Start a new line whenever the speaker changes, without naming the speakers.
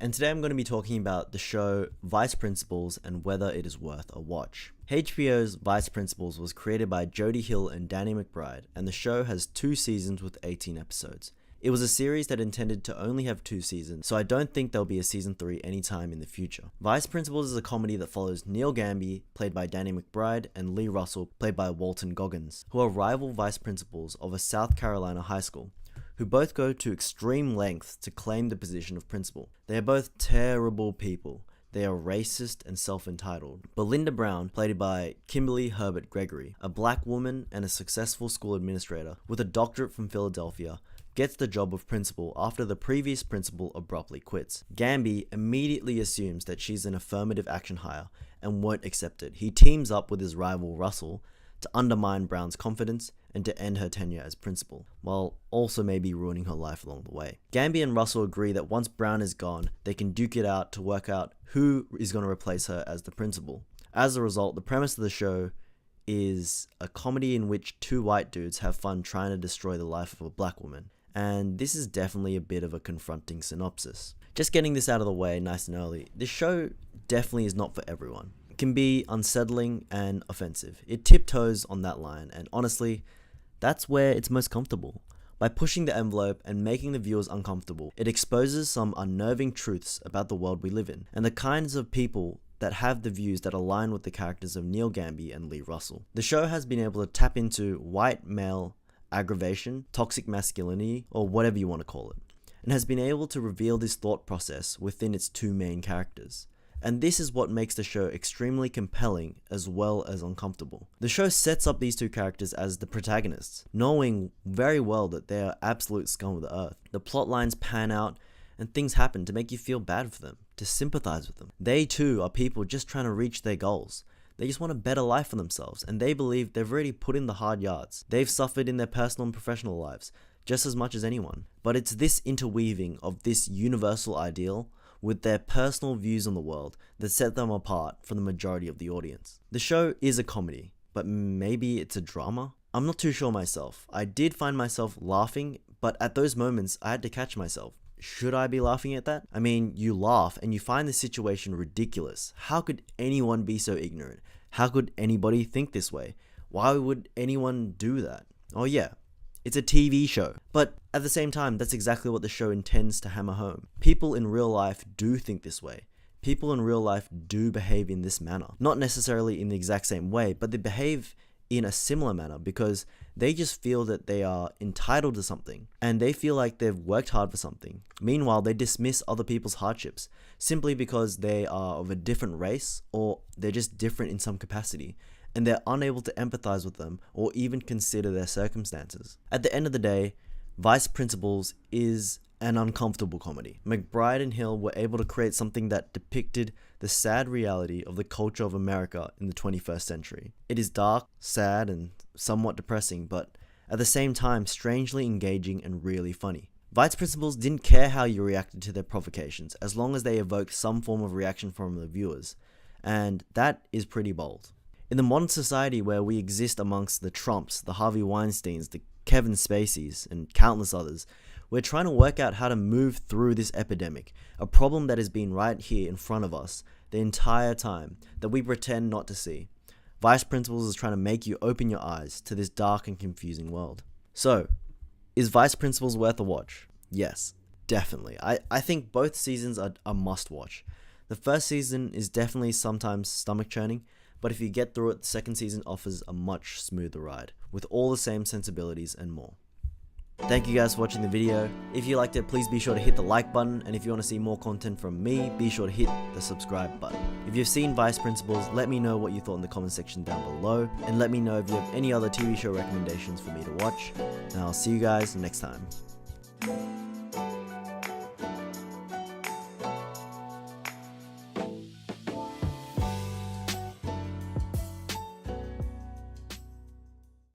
and today I'm going to be talking about the show Vice Principals and whether it is worth a watch. HBO's Vice Principals was created by Jody and Danny McBride, and the show has 2 seasons with 18 episodes. It was a series that intended to only have 2 seasons, so I don't think there'll be a season 3 anytime in the future. Vice Principals is a comedy that follows Neil Gamby, played by Danny McBride, and Lee Russell, played by Walton Goggins, who are rival vice principals of a South Carolina high school, who both go to extreme lengths to claim the position of principal. They are both terrible people. They are racist and self-entitled. Belinda Brown, played by Kimberly Herbert Gregory, a black woman and a successful school administrator with a doctorate from Philadelphia, gets the job of principal after the previous principal abruptly quits. Gamby immediately assumes that she's an affirmative action hire and won't accept it. He teams up with his rival Russell to undermine Brown's confidence and to end her tenure as principal, while also maybe ruining her life along the way. Gamby and Russell agree that once Brown is gone, they can duke it out to work out who is going to replace her as the principal. As a result, the premise of the show is a comedy in which 2 white dudes have fun trying to destroy the life of a black woman. And this is definitely a bit of a confronting synopsis. Just getting this out of the way nice and early, this show definitely is not for everyone. It can be unsettling and offensive. It tiptoes on that line, and honestly, that's where it's most comfortable. By pushing the envelope and making the viewers uncomfortable, it exposes some unnerving truths about the world we live in, and the kinds of people that have the views that align with the characters of Neil Gamby and Lee Russell. The show has been able to tap into white male aggravation, toxic masculinity, or whatever you want to call it, and has been able to reveal this thought process within its 2 main characters. And this is what makes the show extremely compelling as well as uncomfortable. The show sets up these 2 characters as the protagonists, knowing very well that they are absolute scum of the earth. The plot lines pan out and things happen to make you feel bad for them, to sympathize with them. They too are people just trying to reach their goals. They just want a better life for themselves, and they believe they've already put in the hard yards. They've suffered in their personal and professional lives, just as much as anyone. But it's this interweaving of this universal ideal with their personal views on the world that set them apart from the majority of the audience. The show is a comedy, but maybe it's a drama? I'm not too sure myself. I did find myself laughing, but at those moments I had to catch myself. Should I be laughing at that? I mean, you laugh and you find the situation ridiculous. How could anyone be so ignorant? How could anybody think this way? Why would anyone do that? Oh yeah, it's a TV show. But at the same time, that's exactly what the show intends to hammer home. People in real life do think this way. People in real life do behave in this manner. Not necessarily in the exact same way, but they behave in a similar manner because they just feel that they are entitled to something and they feel like they've worked hard for something. Meanwhile, they dismiss other people's hardships simply because they are of a different race or they're just different in some capacity, and they're unable to empathize with them or even consider their circumstances. At the end of the day, Vice Principals is an uncomfortable comedy. McBride and Hill were able to create something that depicted the sad reality of the culture of America in the 21st century. It is dark, sad, and somewhat depressing, but at the same time strangely engaging and really funny. Vice Principals didn't care how you reacted to their provocations as long as they evoked some form of reaction from the viewers, and that is pretty bold. In the modern society where we exist amongst the Trumps, the Harvey Weinsteins, the Kevin Spaceys, and countless others, we're trying to work out how to move through this epidemic, a problem that has been right here in front of us the entire time that we pretend not to see. Vice Principals is trying to make you open your eyes to this dark and confusing world. So, is Vice Principals worth a watch? Yes, definitely. I think both seasons are a must watch. The first season is definitely sometimes stomach churning, but if you get through it, the second season offers a much smoother ride, with all the same sensibilities and more. Thank you guys for watching the video. If you liked it, please be sure to hit the like button, and if you want to see more content from me, be sure to hit the subscribe button. If you've seen Vice Principals, let me know what you thought in the comment section down below, and let me know if you have any other TV show recommendations for me to watch, and I'll see you guys next time.